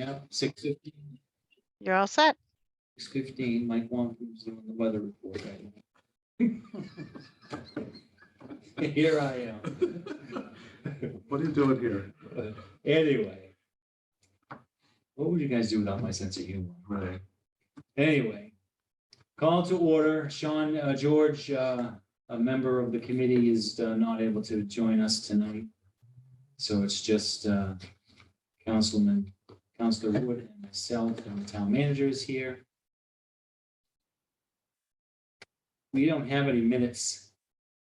Yeah, 6:15. You're all set. 6:15, Mike Wong's doing the weather report right now. Here I am. What are you doing here? Anyway. What would you guys do without my sense of humor? Right. Anyway. Call to order. Sean, George, a member of the committee is not able to join us tonight. So it's just Councilor Wood and myself and the town manager is here. We don't have any minutes,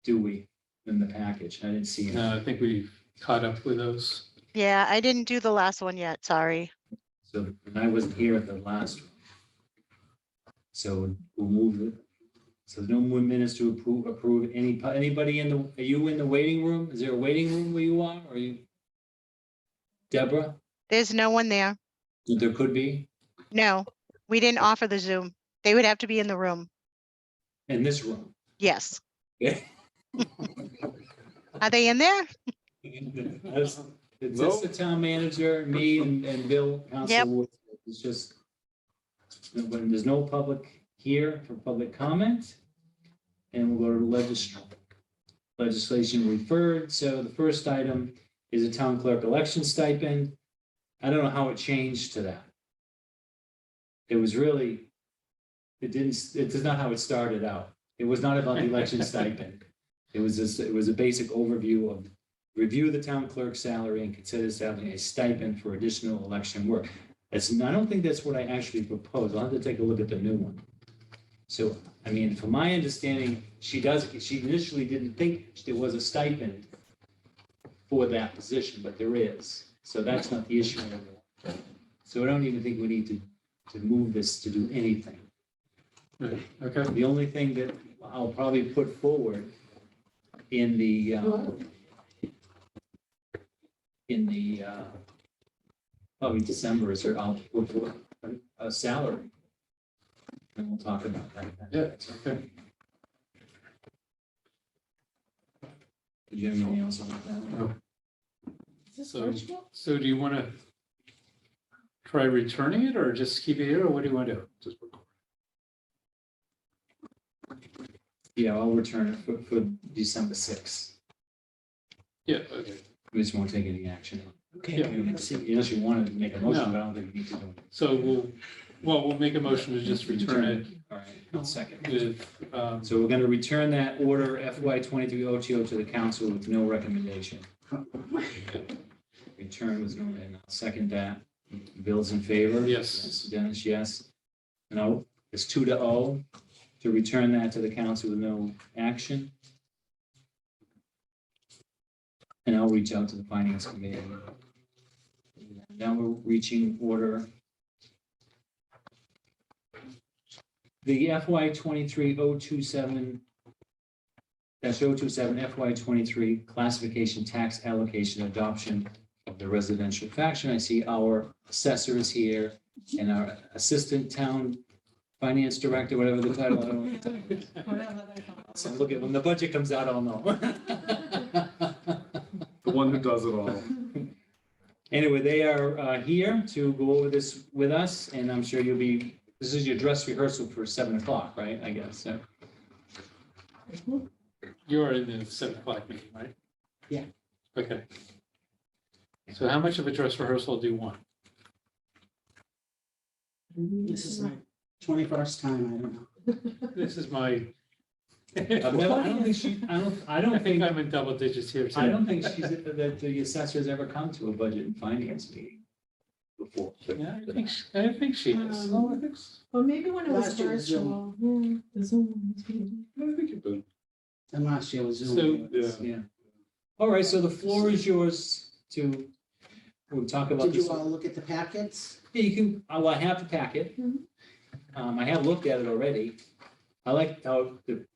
do we, in the package? I didn't see it. No, I think we caught up with those. Yeah, I didn't do the last one yet. Sorry. So, and I wasn't here at the last one. So we'll move it. So no more minutes to approve anybody in the, are you in the waiting room? Is there a waiting room where you are? Are you? Deborah? There's no one there. There could be No, we didn't offer the Zoom. They would have to be in the room. in this room. Yes. Yeah. Are they in there? It's just the town manager, me and Bill, Yep. Council Wood. It's just, when there's no public here for public comment. And we'll go to legislation referred. So the first item is a town clerk election stipend. I don't know how it changed to that. It was really, it is not how it started out. It was not about the election stipend. It was just, it was a basic overview of review the town clerk's salary and consider establishing a stipend for additional election work. I don't think that's what I actually proposed. I'll have to take a look at the new one. So, I mean, from my understanding, she initially didn't think there was a stipend for that position, but there is. So that's not the issue anymore. So I don't even think we need to move this to do anything. Right, okay. The only thing that I'll probably put forward in the probably December is her, I'll put forward a salary. And we'll talk about that. Yeah, okay. Did you have anything else on that? No. Is this So, virtual? so do you want to try returning it or just keep it here, or what do you want to do? Just record. Yeah, I'll return it for December 6th. Yeah, okay. We just won't take any action. Okay. Yeah. Unless you wanted to make a motion, No. but I don't think we need to do it. So we'll make a motion to just return it All right, I'll second. with, So we're gonna return that order FY 23 OTO to the council with no recommendation. Return was no, and I'll second that. Bill's in favor? Yes. Dennis, yes. No, it's 2-0 to return that to the council with no action. And I'll reach out to the finance committee. Now we're reaching order. The FY 23 027 FY 23 classification tax allocation adoption of the residential faction. I see our assessor is here and our assistant town finance director, whatever the title. I don't know. So look at when the budget comes out, I'll know. The one who does it all. Anyway, they are here to go over this with us, and I'm sure you'll be, this is your dress rehearsal for 7 o'clock, right? I guess, so. you're in the 7 o'clock meeting, right? Yeah. Okay. So how much of a dress rehearsal do you want? This is my 21st time, I don't know. This is my, I don't think she, I I don't think think, I'm in double digits here I too. don't think that the assessor's ever come to a budget and finance meeting before. Yeah, I think she is. Oh, I think so. Well, maybe when it was Last year was virtual. Yeah, the Zoom. I think you're good. And last year was Zoom. So, Yeah. Yeah. All right, so the floor is yours to, we'll talk about Did this. you all look at the packets? Yeah, you can, well, I have the packet. Mhm. I have looked at it already. I like how the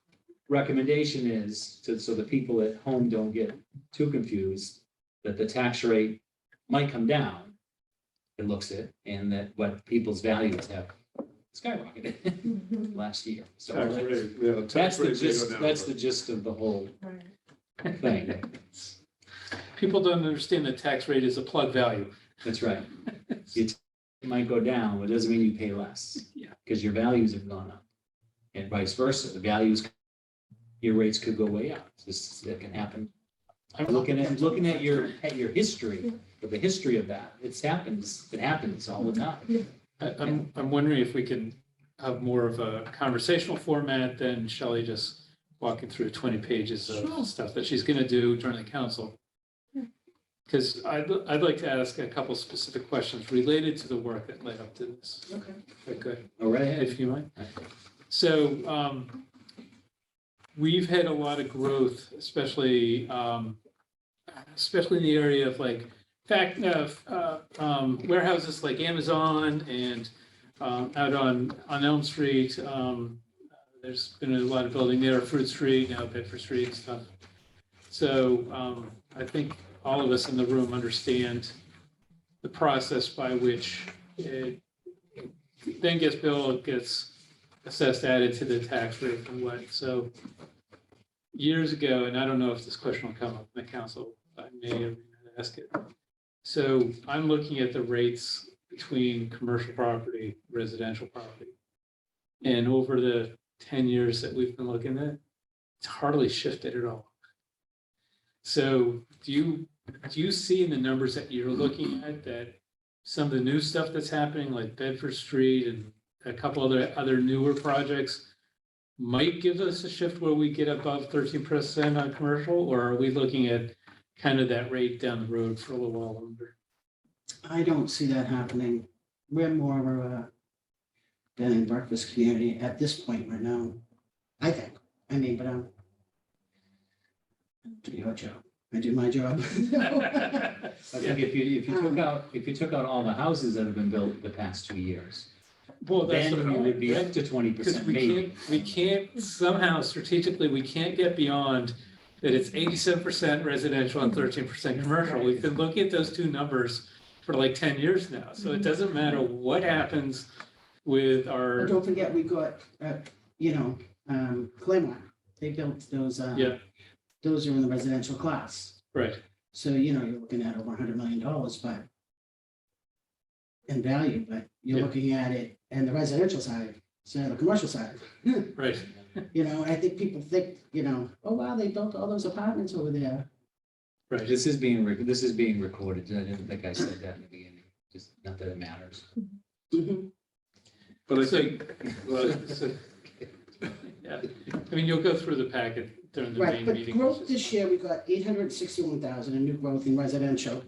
recommendation is to, so the people at home don't get too confused, that the tax rate might come down, it looks it, and that what people's values have skyrocketed last year. So Tax rate, yeah, the that's tax the rate may go gist, down, that's but- the gist of the whole Right. thing. People don't understand the tax rate is a plug value. That's right. Your it might go down, but it doesn't mean you pay less. Yeah. Because your values have gone up. And vice versa, the values, your rates could go way up. It can happen. I'm looking at your history, of the history of that. It happens all the time. I'm wondering if we can have more of a conversational format than Shelley just walking through 20 pages of stuff that she's gonna do during the council. Because I'd like to ask a couple specific questions related to the work that led up to this. Okay. Okay, All right, if you mind. So we've had a lot of growth, especially in the area of like warehouses like Amazon and out on Elm Street. There's been a lot of building there, Fruit Street, now Bedford Street and stuff. So I think all of us in the room understand the process by which it then gets billed, gets assessed, added to the tax rate and what. So years ago, and I don't know if this question will come up in the council, I may or may not ask it. So I'm looking at the rates between commercial property, residential property. And over the 10 years that we've been looking at, it's hardly shifted at all. So do you see in the numbers that you're looking at that some of the new stuff that's happening, like Bedford Street and a couple other newer projects, might give us a shift where we get above 13% on commercial, or are we looking at kind of that rate down the road for a little while longer? I don't see that happening. We're more of a bed and breakfast community at this point right now, I think. I mean, but I do your job. I do my job. I think if you took out all the houses that have been built the past 2 years, Well, that's then we would be up to because 20% maybe. we can't somehow strategically, we can't get beyond that it's 87% residential and 13% commercial. We've been looking at those two numbers for like 10 years now. So it doesn't matter what happens with But our, don't forget, we got, Claremont. They built those, yeah, those are in the residential class. right. So, you're looking at over $100 million, but in value, but you're Yeah. looking at it and the residential side, so the commercial side. Right. I think people think, oh, wow, they built all those apartments over there. Right. This is being recorded. I didn't think I said that in the beginning, just not that it matters. Mhm. But I So- think, well, Yeah. I mean, you'll go through the packet during the Right, main but meeting. growth this year, we got 861,000 in new growth in residential.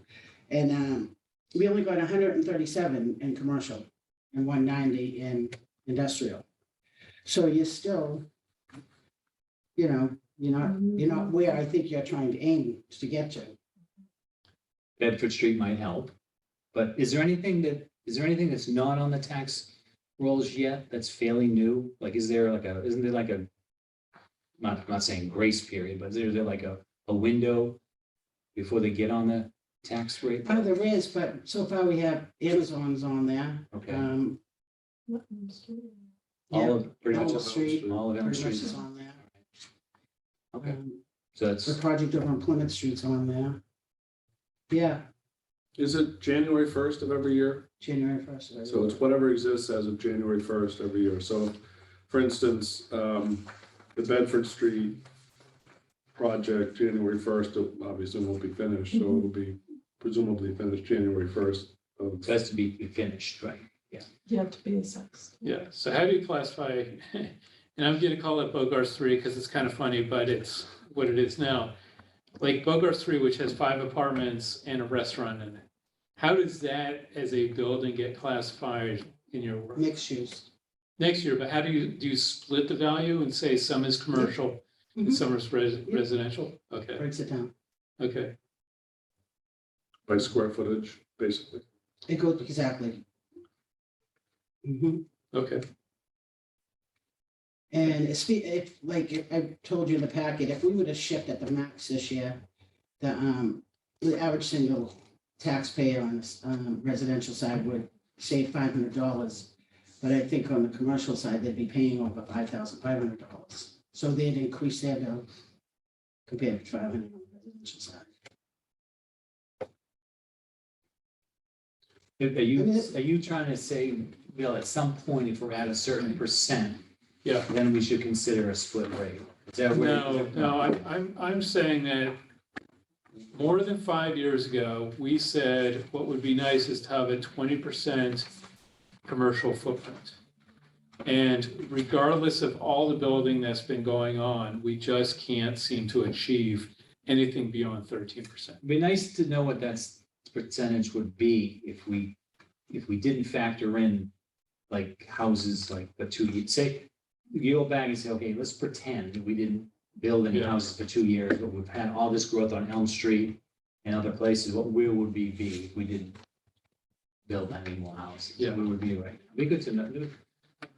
And we only got 137 in commercial and 190 in industrial. So you're still, you're not where I think you're trying to aim to get to. Bedford Street might help, but is there anything that's not on the tax rolls yet that's fairly new? Like, isn't there like a, I'm not saying grace period, but is there like a window before they get on the tax rate? There is, but so far we have Amazon's on there. Okay, all Yeah, of, pretty much Elm all Street, of Elm pretty much Street. is on there. Okay, Um, so The that's, project over on Plymouth Street's on there. Yeah, is it January 1st of every year? January 1st. So it's whatever exists as of January 1st every year. So for instance, the Bedford Street project, January 1st, obviously won't be finished, so it'll be presumably finished January 1st. it has to be finished, right? You have to be assessed. Yeah, so how do you classify, and I'm gonna call it Bogarts 3 because it's kind of funny, but it's what it is now. Like Bogarts 3, which has 5 apartments and a restaurant in it. How does that as a building get classified in your work? Mixed use. Next year, but how do you split the value and say some is commercial and Mhm. some is residential? Okay, Breaks it down. okay, By square footage, basically. It goes, exactly. Mhm. okay. And if I told you in the packet, if we would have shipped at the max this year, the average single taxpayer on this residential side would save $500. But I think on the commercial side, they'd be paying over $5,500. So they'd increase their bill compared to 500 on the residential side. Are you trying to say, Bill, at some point, if we're at a certain percent, Yeah. then we should consider a split rate? Is that where? No, I'm saying that more than 5 years ago, we said what would be nice is to have a 20% commercial footprint. And regardless of all the building that's been going on, we just can't seem to achieve anything beyond 13%. It'd be nice to know what that percentage would be if we didn't factor in like houses like the 2 years. Say, you go back and say, okay, let's pretend we didn't build any Yeah. houses for 2 years, but we've had all this growth on Elm Street and other places. Where would we be if we didn't build any more houses? Yeah. Where would we be right now? Be good to know.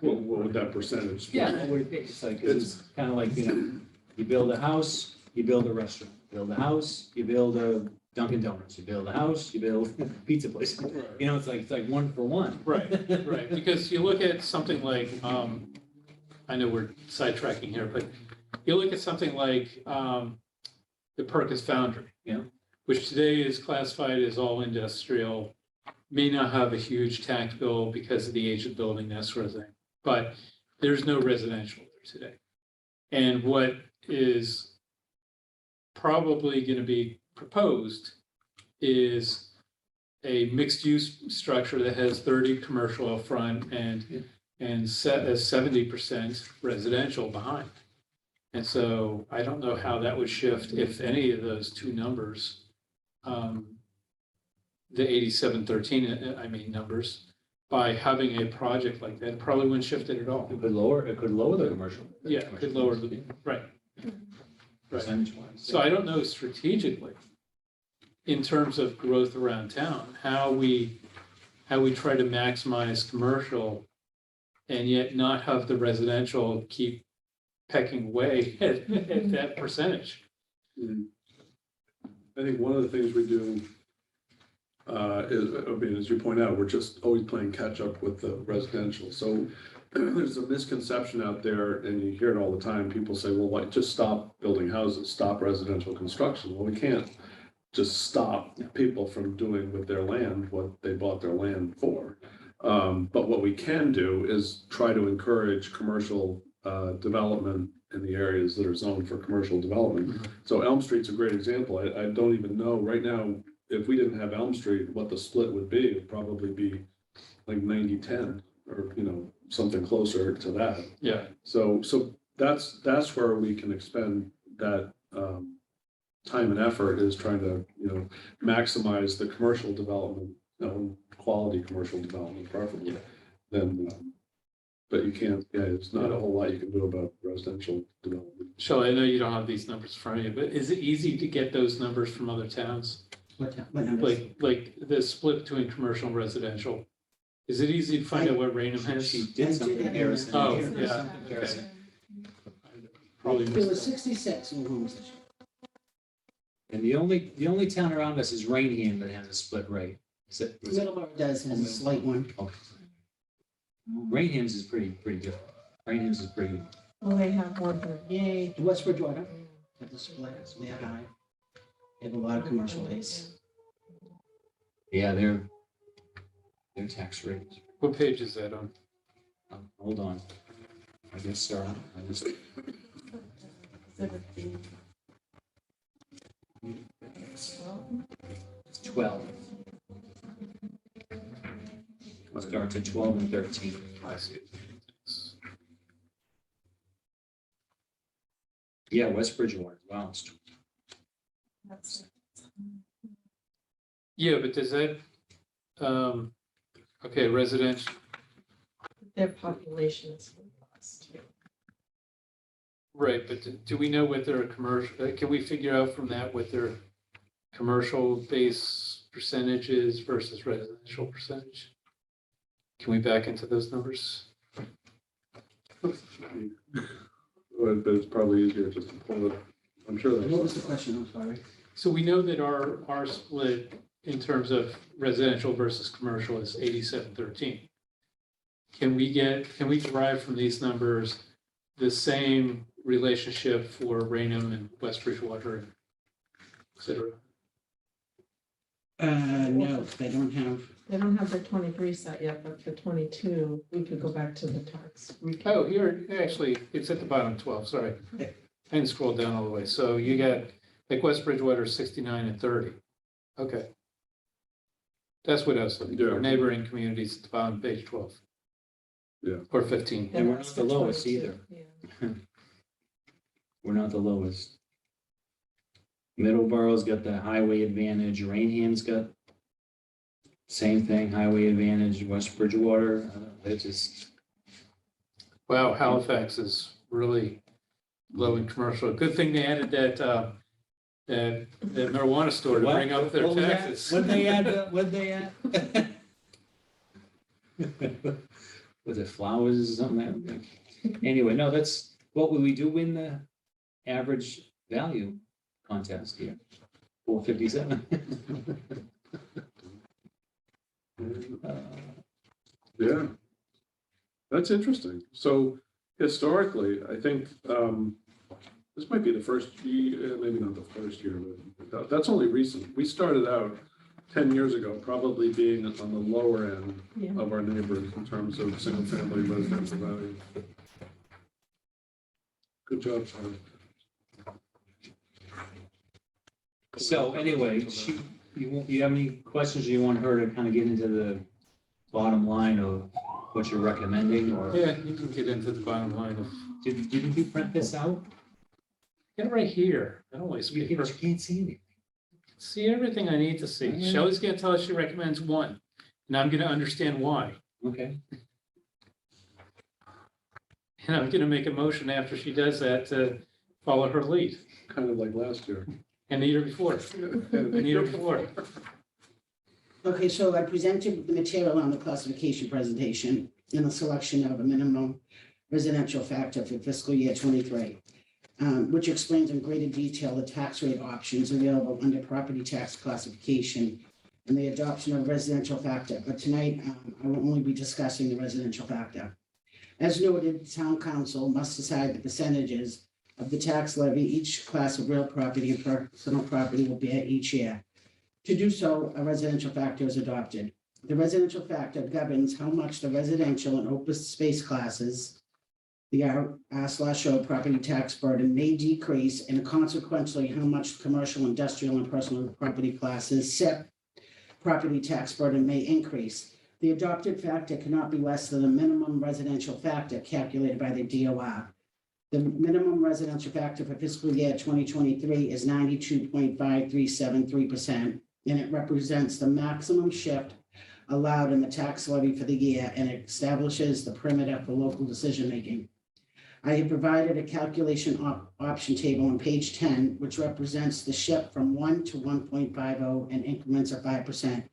What would that percentage? be? Yeah, what would it be? It's like, it's kind of like, you build a house, you build a restaurant, build a house, you build a Dunkin' Donuts, you build a house, you build a pizza place. It's like one for one. Right, right, because you look at something like, I know we're sidetracking here, but you look at something like the Perkins Foundry. Yeah. Which today is classified as all industrial, may not have a huge tax bill because of the age of the building, that sort of thing. But there's no residential there today. And what is probably going to be proposed is a mixed-use structure that has 30 commercial up front and 70% residential behind. And so I don't know how that would shift, if any of those two numbers, the 8713, numbers, by having a project like that, probably wouldn't shift it at all. It could lower the commercial. Yeah, it could lower the, right. Right. Percentage wise. So I don't know strategically, in terms of growth around town, how we try to maximize commercial and yet not have the residential keep pecking away at that percentage. I think one of the things we do as you point out, we're just always playing catch up with the residential. So there's a misconception out there, and you hear it all the time. People say, well, why just stop building houses, stop residential construction. Well, we can't just stop people from doing with their land what they bought their land for. But what we can do is try to encourage commercial development in the areas that are zoned for commercial development. So Elm Street's a great example. I don't even know right now, if we didn't have Elm Street, what the split would be. It'd probably be like 90-10 or, something closer to that. Yeah. So that's where we can expend that time and effort, is trying to, maximize the commercial development, quality commercial development preferably. Then, but you can't, there's not a whole lot you can do about residential development. Shelley, I know you don't have these numbers in front of you, but is it easy to get those numbers from other towns? What numbers? Like the split between commercial and residential? Is it easy to find out what Rainham has? She did some comparison. Oh, Some yeah. comparison. Probably It missed was that. 66 new homes this year. And the only town around us is Rainham that has a split rate. Is it? Middleborough does, has a slight one. Okay. Rainham's is pretty different. Rainham's is pretty. Well, they have one for Yay, West Bridgewater, have the split, so they're high. They have a lot of commercial base. Yeah, their tax rates. What page is that on? Hold on. I guess, sir, I just. exhibit B. 12. Starts at 12 and 13. I see. Yeah, West Bridgewater. Wow. That's Yeah, but does that, okay, residential, their population is less too. right, but do we know what their commercial, can we figure out from that what their commercial base percentage is versus residential percentage? Can we back into those numbers? But it's probably easier just to pull it. I'm sure What there's. was the question? I'm sorry. So we know that our split in terms of residential versus commercial is 87-13. Can we derive from these numbers the same relationship for Rainham and West Bridgewater, et cetera? No, they don't have, They don't have their 23 set yet, but for 22, we could go back to the tax. Oh, here, actually, it's at the bottom 12, sorry. I didn't scroll down all the way. So you got, like West Bridgewater, 69 and 30. Okay. That's what I was looking for, Yeah. neighboring communities at the bottom, page 12. Yeah. Or 15. And we're that's not the for lowest 22, either. yeah. We're not the lowest. Middleborough's got the highway advantage, Rainham's got same thing, highway advantage, West Bridgewater, it's just, Wow, Halifax is really low in commercial. Good thing they added that, that marijuana store to What? bring up their What was that? taxes. What'd they add, what'd they add? Was it flowers or something? Anyway, no, that's, what would we do win the average value contest here? 457. Yeah. That's interesting. So historically, I think this might be the first year, maybe not the first year, but that's only recent. We started out 10 years ago, probably being on the lower end Yeah. of our neighbors in terms of single-family residential value. Good job, Charlie. So anyway, you have any questions, or you want her to kind of get into the bottom line of what you're recommending, or Yeah, you can get into the bottom line of, didn't you print this out? get it right here. I don't waste You paper. can't see anything. See everything I need to see. Yeah. Shelley's gonna tell us she recommends one, and I'm gonna understand why. Okay, And I'm gonna make a motion after she does that to follow her lead. Kind of like last year. And the year before, and the year before. Okay, so I presented the material on the classification presentation and the selection of a minimum residential factor for fiscal year 23, which explains in greater detail the tax rate options available under property tax classification and the adoption of residential factor. But tonight, I will only be discussing the residential factor. As noted, the town council must decide the percentages of the tax levy each class of real property and personal property will bear each year. To do so, a residential factor is adopted. The residential factor governs how much the residential and open space classes, the R/O property tax burden may decrease, and consequently, how much commercial, industrial, and personal property classes, SIP, property tax burden may increase. The adopted factor cannot be less than the minimum residential factor calculated by the DOR. The minimum residential factor for fiscal year 2023 is 92.5373%, and it represents the maximum shift allowed in the tax levy for the year and establishes the perimeter for local decision-making. I have provided a calculation option table on page 10, which represents the shift from 1 to 1.50 in increments of 5%.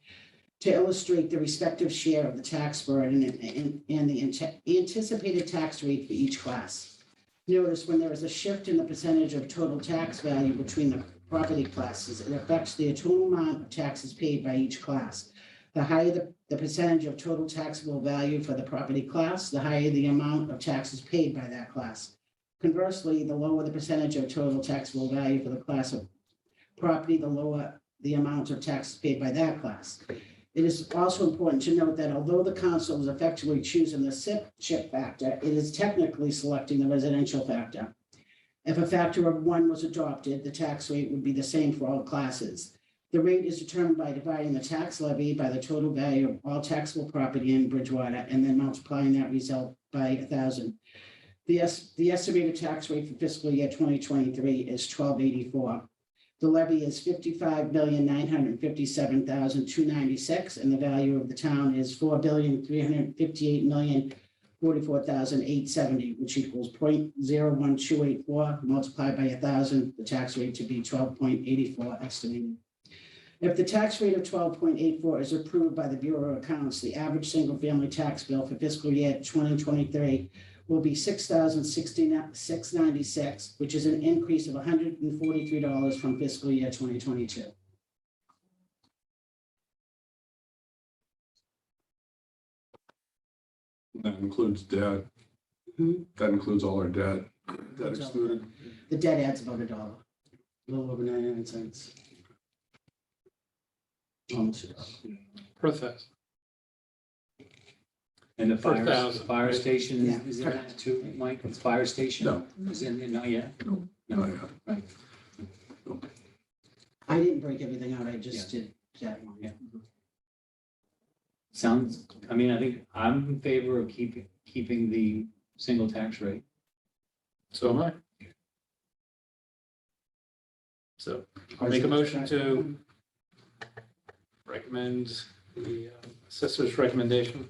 To illustrate the respective share of the tax burden and the anticipated tax rate for each class. Notice when there is a shift in the percentage of total tax value between the property classes, it affects the total amount of taxes paid by each class. The higher the percentage of total taxable value for the property class, the higher the amount of taxes paid by that class. Conversely, the lower the percentage of total taxable value for the class of property, the lower the amount of taxes paid by that class. It is also important to note that although the council is effectively choosing the SIP factor, it is technically selecting the residential factor. If a factor of 1 was adopted, the tax rate would be the same for all classes. The rate is determined by dividing the tax levy by the total value of all taxable property in Bridgewater and then multiplying that result by 1,000. The estimated tax rate for fiscal year 2023 is $12.84. The levy is $55,957,296, and the value of the town is $4,358,044,870, which equals 0.01284 multiplied by 1,000, the tax rate to be 12.84 estimated. If the tax rate of 12.84 is approved by the Bureau of Accounts, the average single-family tax bill for fiscal year 2023 will be $6,696, which is an increase of $143 from fiscal year 2022. That includes debt. Mhm. That includes all our debt. Debt excluded. The debt adds about $1, a little over 99 cents. Almost $1. Perfect. And the For fire, 1,000, the fire right? station Yeah. is in that too, Mike? The fire station? No. Is in there, not yet? Oh, No, yeah. right. I didn't break everything out, I just did that one. Yeah. Sounds, I mean, I think I'm in favor of keeping the single tax rate. So am I. So I'll make a motion to recommend the assessor's recommendation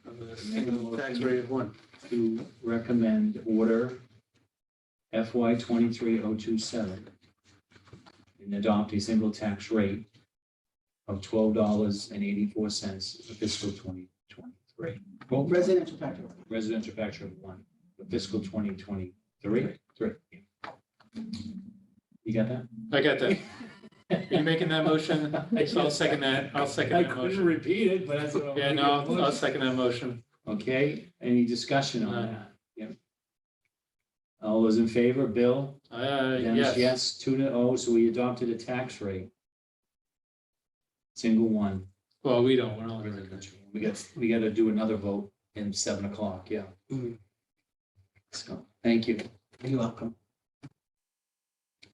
of the single tax rate of 1. To recommend order FY 23-027 and adopt a single tax rate of $12.84 for fiscal 2023. Well, Residential factor. residential factor of 1 for fiscal 2023. Three. You got that? I got that. Are you making that motion? So I'll second that. I'll second I that couldn't motion. repeat it, but that's what I'm. Yeah, no, I'll second that motion. Okay, any discussion on None. that? Yep. All those in favor, Bill? Dennis, Yes. yes, 2-0, so we adopted a tax rate. Single one. Well, we don't, we're only. We got to do another vote in 7 o'clock, yeah. Mhm. So, thank you. You're welcome.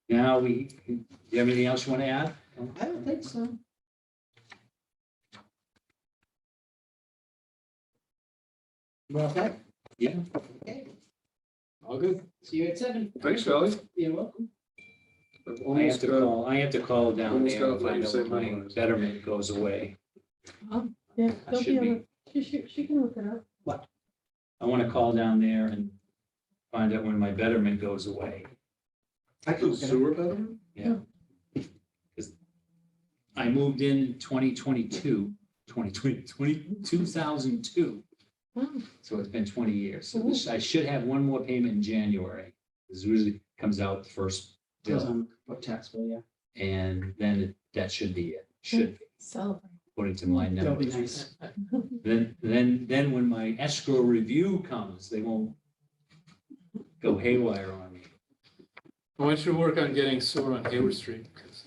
Now do you have anything else you want to add? I don't think so. Well, okay, Yeah, okay, All good. see you at 7. Thanks, Charlie. You're welcome. I've I have almost to got- call, down almost there got and what find you out said when my memorized. betterment goes away. Yeah, I they'll should be be, able, she can look it up. I want to call down there and find out when my betterment goes away. I can The look it up. sewer better? Yeah. 'Cause I moved in 2022, 2002. Wow. So it's been 20 years. So I should have one more payment in January. This usually comes out the first Goes bill. on what tax bill, yeah. And then that should be it. Should be, Celebrate. according to my That'll be numbers. nice. Then when my escrow review comes, they won't go haywire on me. I want you to work on getting sewer on Hayward Street. 'Cause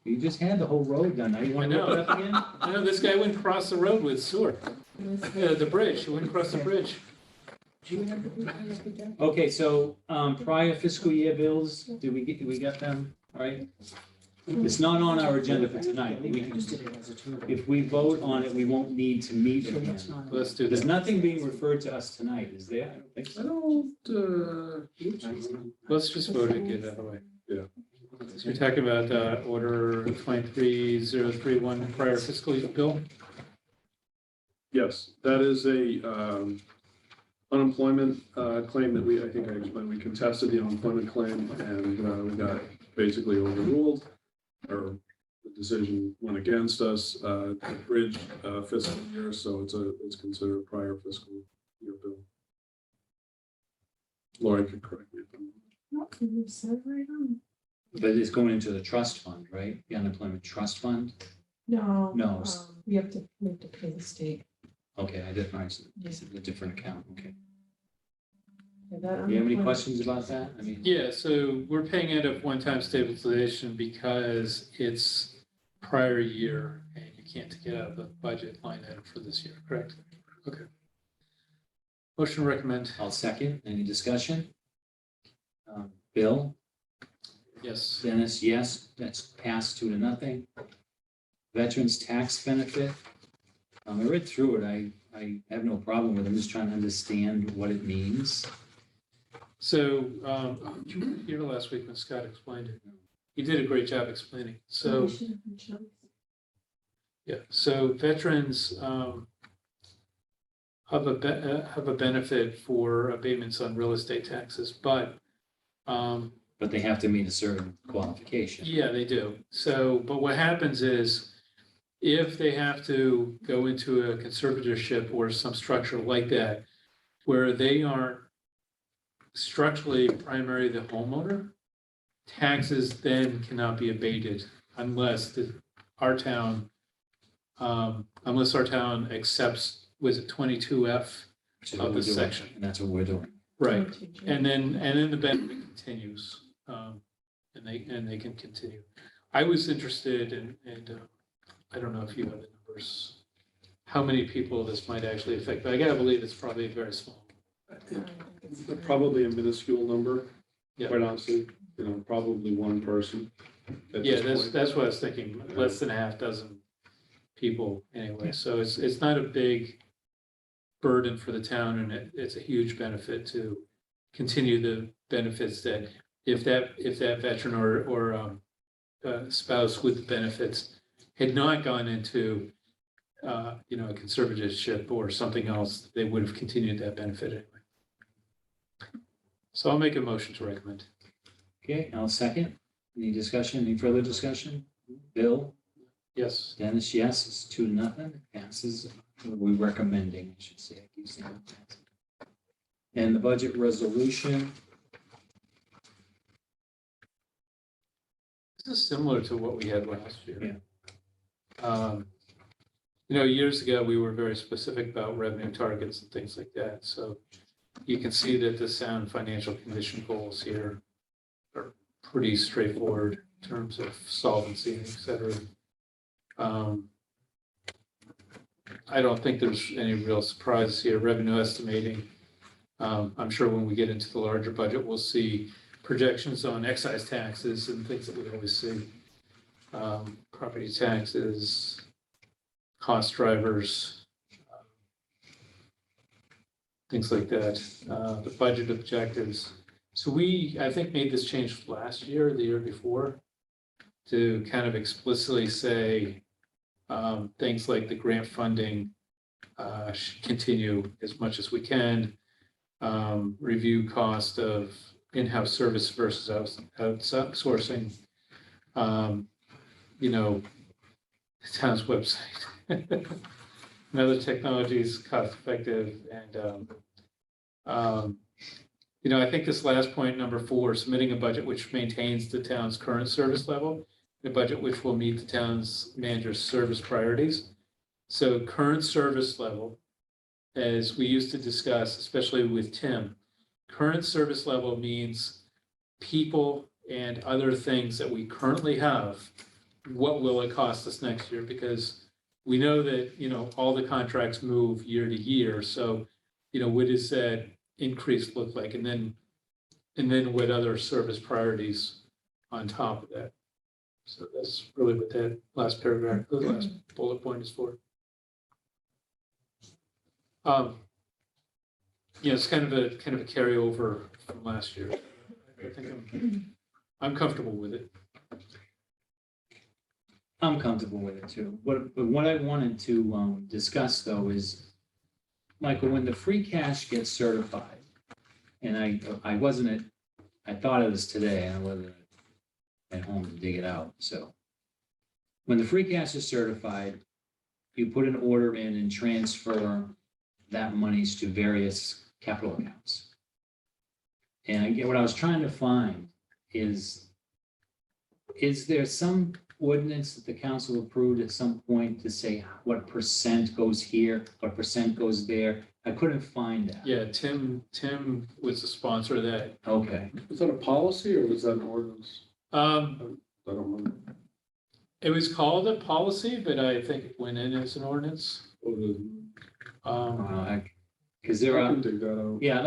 You just had the whole road done. Now you want to I rip know. it up again? I know this guy went across the road with sewer. Yeah, the bridge, he went across the bridge. Do you have the details of that? Okay, so prior fiscal year bills, did we get them? All right. It's not on our agenda for tonight. We We just can- did it as a tool. If we vote on it, we won't need to meet So again. that's not- Let's do There's that. nothing being referred to us tonight, is there? I don't think I so. don't, Let's just vote it, get it out of the way. Yeah. So you're talking about order 23031 prior fiscal year bill? yes, that is a unemployment claim that I think I explained, we contested the unemployment claim and we got basically overruled. Or the decision went against us, the bridge fiscal year, so it's considered a prior fiscal year bill. Lori could correct me if I'm wrong. But it's going into the trust fund, right? The unemployment trust fund? No. No. We have to pay the state. Okay, I did, right, Yeah. it's a different account, okay. Yeah, that Do you have any unemployment- questions about that? I mean, Yeah, so we're paying it of one-time stabilization because it's prior year and you can't take it out of the budget line item for this year, correct? Okay. Motion to recommend, I'll second. Any discussion? Bill, yes. Dennis, yes, that's passed 2-0. Veterans tax benefit. I read through it. I have no problem with it. I'm just trying to understand what it means. So, did you were here last week when Scott explained it? He did a great job explaining. So, We should have insurance. yeah, so veterans have a benefit for abatements on real estate taxes, but But they have to meet a certain qualification. yeah, they do. So, but what happens is if they have to go into a conservatorship or some structure like that, where they aren't structurally primary the homeowner, taxes then cannot be abated unless our town accepts, was it 22F? Which is what Of we're the doing, section. And that's what we're doing. Right. 22G. And then the benefit continues, and they can continue. I was interested in, and I don't know if you have the numbers how many people this might actually affect, but I gotta believe it's probably very small. Probably a minuscule number, Yeah. quite honestly, probably one person. at Yeah, this point. that's what I was thinking, less than a half dozen people anyway, so it's not a big burden for the town, and it's a huge benefit to continue the benefits that if that veteran or spouse with the benefits had not gone into a conservatorship or something else, they would have continued that benefit anyway. So I'll make a motion to recommend. Okay, I'll second. Any discussion, any further discussion? Bill, Yes. Dennis, yes, it's 2-0, passes. We're recommending, I should say. I keep saying passes. And the budget resolution, This is similar to what we had last year. Years ago, we were very specific about revenue targets and things like that. So you can see that the sound financial condition goals here are pretty straightforward in terms of solvency, et cetera. I don't think there's any real surprises here. Revenue estimating. I'm sure when we get into the larger budget, we'll see projections on excise taxes and things that we always see. Property taxes, cost drivers, things like that, the budget objectives. So I think, made this change last year, the year before, to kind of explicitly say things like the grant funding should continue as much as we can, review cost of in-house service versus outsourcing, the town's website. And other technologies, cost effective, and I think this last point, number 4, submitting a budget which maintains the town's current service level, a budget which will meet the town's manager's service priorities. So current service level, as we used to discuss, especially with Tim, current service level means people and other things that we currently have. What will it cost us next year? Because we know that, all the contracts move year to year. So, what does that increase look like? And then what other service priorities on top of that? So that's really what that last paragraph, the last bullet point is for. It's kind of a carryover from last year. I think I'm comfortable with it. I'm comfortable with it too. What I wanted to discuss though is, Michael, when the free cash gets certified, and I thought of this today, and I wasn't at home to dig it out, so. When the free cash is certified, you put an order in and transfer that monies to various capital accounts. And what I was trying to find is there some ordinance that the council approved at some point to say what percent goes here, what percent goes there? I couldn't find that. Yeah, Tim was the sponsor of that. Okay, Was that a policy or was that an ordinance? I don't remember. It was called a policy, but I think it went in as an ordinance. because there I are, can dig that out. yeah,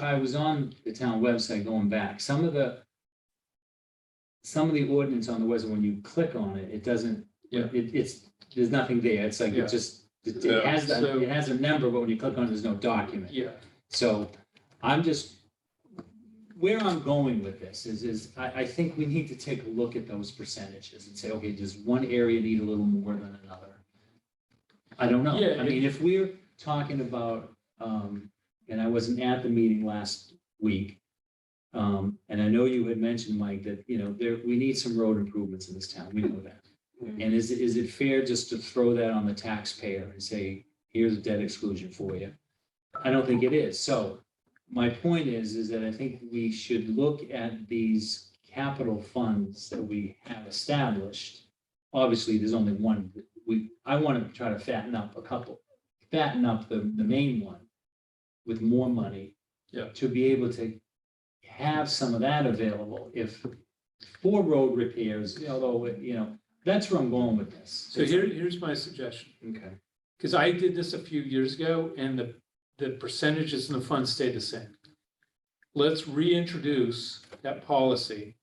I was on the town website going back. Some of the ordinance on the website, when you click on it, it doesn't, Yeah. there's nothing there. It's like, Yeah. it Yeah. has a number, but when you click on it, there's no document. Yeah, So where I'm going with this is I think we need to take a look at those percentages and say, okay, does one area need a little more than another? I don't know. Yeah, I mean, if we're talking about, and I wasn't at the meeting last week, and I know you had mentioned, Mike, that, we need some road improvements in this town. We know that. And is it fair just to throw that on the taxpayer and say, here's a debt exclusion for you? I don't think it is. So my point is that I think we should look at these capital funds that we have established. Obviously, there's only one. I want to try to fatten up the main one with more money. Yeah. To be able to have some of that available for road repairs, although, that's where I'm going with this. so here's my suggestion. Okay. because I did this a few years ago and the percentages in the fund stayed the same. Let's reintroduce that policy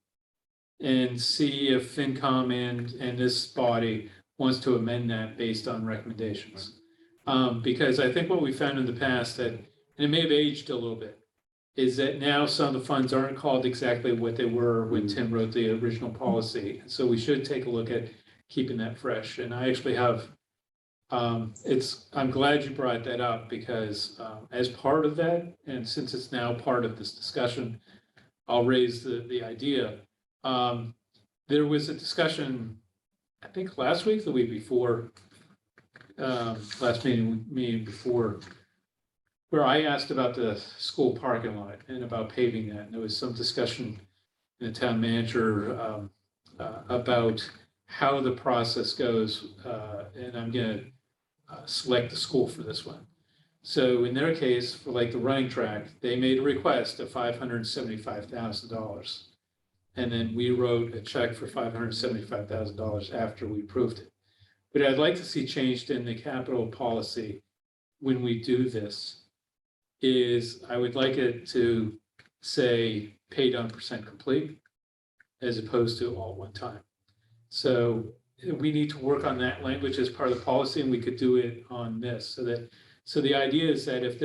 and see if FinCom and this body wants to amend that based on recommendations. Because I think what we found in the past that, and it may have aged a little bit, is that now some of the funds aren't called exactly what they were when Tim wrote the original policy. So we should take a look at keeping that fresh. And I actually have, I'm glad you brought that up because as part of that, and since it's now part of this discussion, I'll raise the idea. There was a discussion, I think last week, the week before, last meeting before, where I asked about the school parking lot and about paving that. And there was some discussion in the town manager about how the process goes. And I'm gonna select the school for this one. So in their case, for like the running track, they made a request of $575,000. And then we wrote a check for $575,000 after we approved it. But I'd like to see changed in the capital policy when we do this is I would like it to say paid on percent complete as opposed to all one time. So we need to work on that language as part of the policy and we could do it on this so the idea is that if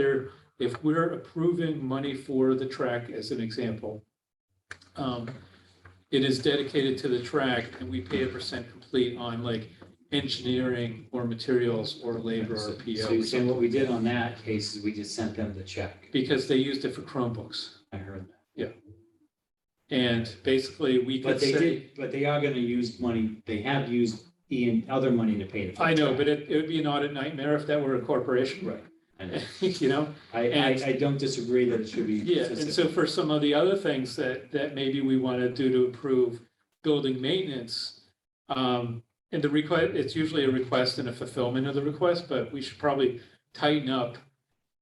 we're approving money for the track as an example, it is dedicated to the track and we pay a percent complete on like engineering or materials or labor or So PO. you're saying what we did on that case is we just sent them the check. Because they used it for Chromebooks. I heard that. And basically we could But they say, did, but they are gonna use money, they have used other money to pay the. I know, but it would be an audit nightmare if that were a corporation. Right. I know. You know, I don't disagree that it should be. yeah, and so for some of the other things that maybe we want to do to improve building maintenance, and the request, it's usually a request and a fulfillment of the request, but we should probably tighten up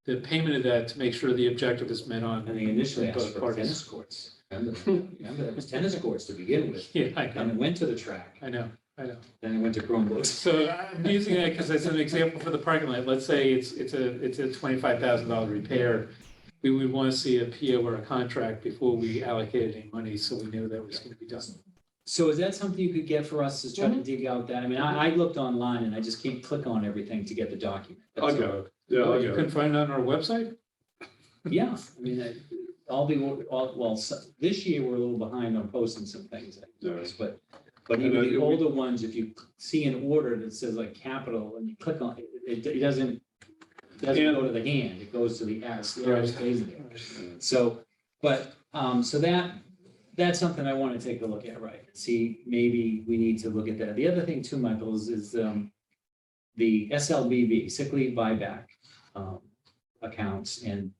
the payment of that to make sure the objective is met on. And they initially asked both for parties. tennis courts. Remember, it was tennis courts to begin with, Yeah, and it went to the track, I know. then it went to Chromebooks. So I'm using that because as an example for the parking lot, let's say it's a $25,000 repair. We would want to see a PO or a contract before we allocated any money, so we knew that was going to be done. So is that something you could get for us to try to dig out that? I mean, I looked online and I just can't click on everything to get the document. I That's got all. it. Yeah, I You got couldn't it. find it on our website? Yeah, I mean, this year we're a little behind on posting some things, I noticed, but And even then the it- older ones, if you see an order that says like capital and you click on it, it doesn't go to the hand, it goes to the S, the arrow stays there. So, but, so that's something I want to take a look at, right? See, maybe we need to look at that. The other thing too, Michael, is the SLBB, sick leave buyback accounts and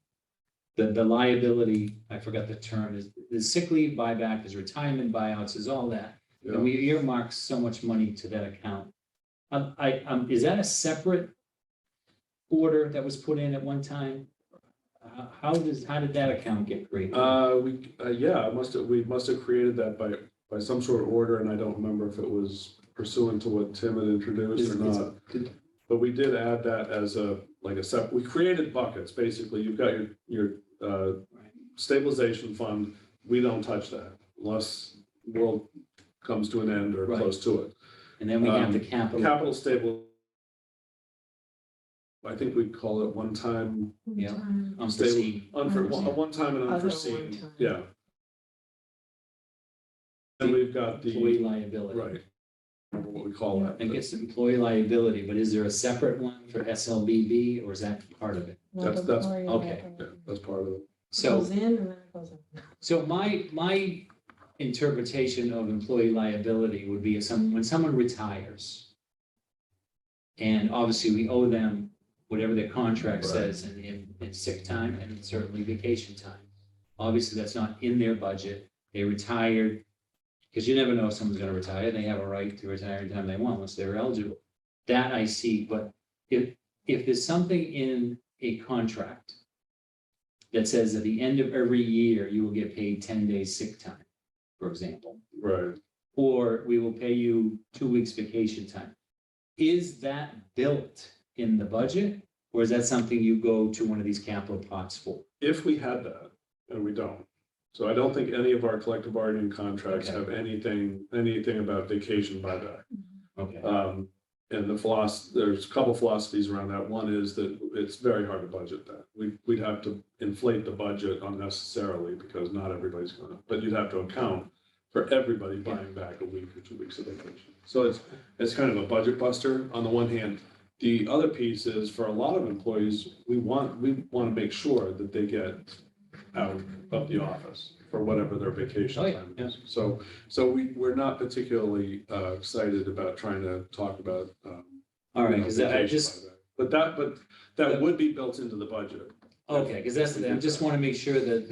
the liability, I forgot the term, is the sick leave buyback, there's retirement buyouts, there's all that. Yeah. And we earmark so much money to that account. Is that a separate order that was put in at one time? How did that account get created? Yeah, we must have created that by some sort of order, and I don't remember if it was pursuant to what Tim had introduced or not. But we did add that as we created buckets, basically, you've got your stabilization fund, we don't touch that unless world comes to an end or Right. close to it. And then we have the capital. Capital stable, I think we call it one-time, Yeah. Stable. Unforeseen. a one-time and Other unforeseen, one-time. yeah. And we've got Employee the, liability. right, remember what we call that. I think it's employee liability, but is there a separate one for SLBB or is that part of it? That's- okay. Yeah, that's part of it. So, Goes in and then it goes out. so my interpretation of employee liability would be when someone retires. And obviously we owe them whatever their contract Right. says in sick time and certainly vacation time. Obviously, that's not in their budget. They retired, because you never know if someone's gonna retire. They have a right to retire anytime they want once they're eligible. That I see, but if there's something in a contract that says at the end of every year, you will get paid 10 days sick time, for example, Right, or we will pay you 2 weeks vacation time. Is that built in the budget? Or is that something you go to one of these capital pots for? If we had that, and we don't. So I don't think any of our collective bargaining contracts Okay. have anything about vacation buyback. Okay, And there's a couple philosophies around that. One is that it's very hard to budget that. We'd have to inflate the budget unnecessarily because not everybody's gonna, but you'd have to account for everybody buying back a week or 2 weeks of vacation. So it's kind of a budget buster on the one hand. The other piece is for a lot of employees, we want to make sure that they get out of the office for whatever their vacation Oh, yeah, time is. So we're not particularly excited about trying to talk about. all right, you know, because I vacation just, buyback. But that would be built into the budget. okay, because that's the thing, I just want to make sure that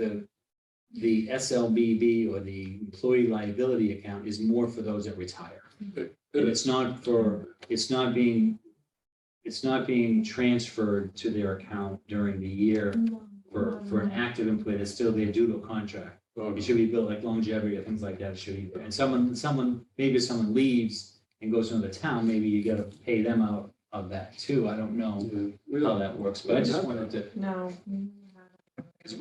the SLBB or the employee liability account is more for those that retire. It And is. it's not being transferred to their account during the year for an active employee that's still there due to a contract. Oh, It should be built like longevity or things like that, it should be, and maybe someone leaves and goes to another town, maybe you gotta pay them out of that too, I don't know yeah. We how don't- that works, but I just wanted to, No. because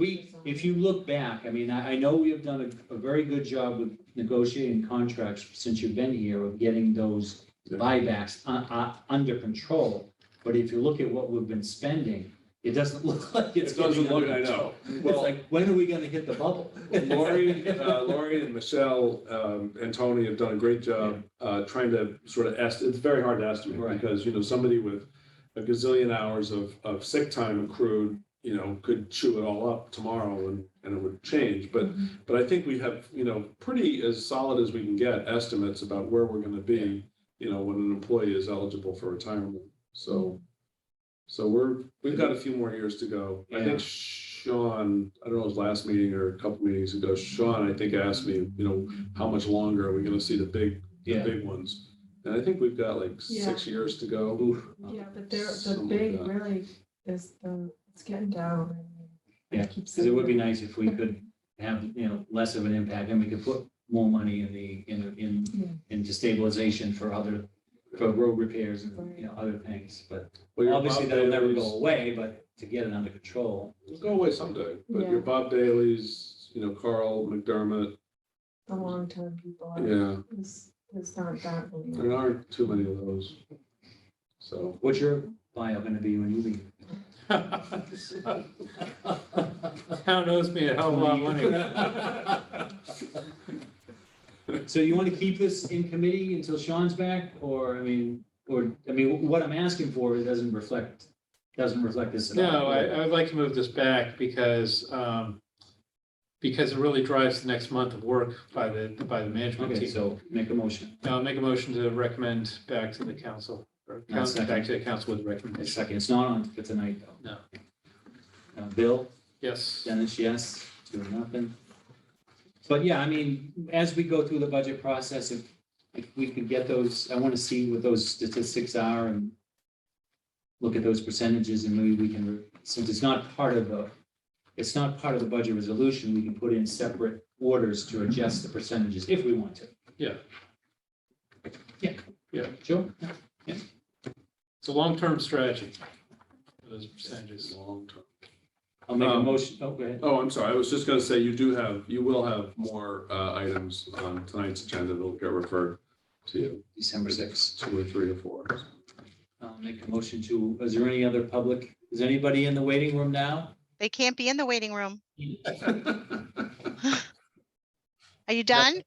if you look back, I mean, I know we have done a very good job with negotiating contracts since you've been here of getting those Yeah. buybacks under control, but if you look at what we've been spending, it doesn't look like it's. It doesn't getting look, under I control. know. It's Well, like, when are we gonna hit the bubble? Lori and Michelle, and Tony have done a great job, trying to sort of it's very hard to estimate. Right. Because, somebody with a gazillion hours of sick time accrued, could chew it all up tomorrow and it would change. But I think we have, pretty as solid as we can get estimates about where we're gonna be, when an employee is eligible for retirement. So we've got a few more years to go. I Yeah. think Sean, I don't know, his last meeting or a couple meetings ago, Sean, I think asked me, how much longer are we gonna see the Yeah. big ones? And I think we've got like Yeah. 6 years to go. Oof. Yeah, but the Something big like that. really is it's getting down. Yeah, because it would be nice if we could have, less of an impact, and we could put more money into stabilization for road repairs and, other things, but Well, your obviously Bob that'll never Daly's- go away, but to get it under control. It'll go away someday, but Yeah. your Bob Daly's, Carl McDermott, The long-term people. yeah, It's not that many. there aren't too many of those. So, What's your bio gonna be when you leave? Town owes me a hell of a lot of money. So you want to keep this in committee until Sean's back, or what I'm asking for, it doesn't reflect this at all. No, I would like to move this back because it really drives the next month of work by the management Okay, team. so make a motion. I'll make a motion to recommend back to the council, or second. back to the council with A recommendation. second, it's not on for tonight, though. No. Bill, Yes. Dennis, yes, 2-0. But yeah, as we go through the budget process, if we could get those, I want to see what those statistics are and look at those percentages, and maybe we can, since it's not part of the budget resolution, we can put in separate orders to adjust the percentages if we want to. Yeah. Sure. It's a long-term strategy for those percentages. long term. I'll make a motion. Oh, go ahead. Oh, I'm sorry. I was just gonna say, you will have more items on tonight's agenda that'll get referred to you, December 6th. 2 or 3 or 4. I'll make a motion to, is there any other public, is anybody in the waiting room now? They can't be in the waiting room. Are you done?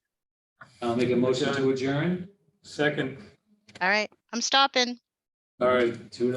I'll make a motion to adjourn. Second. All right, I'm stopping. All right. 2-0.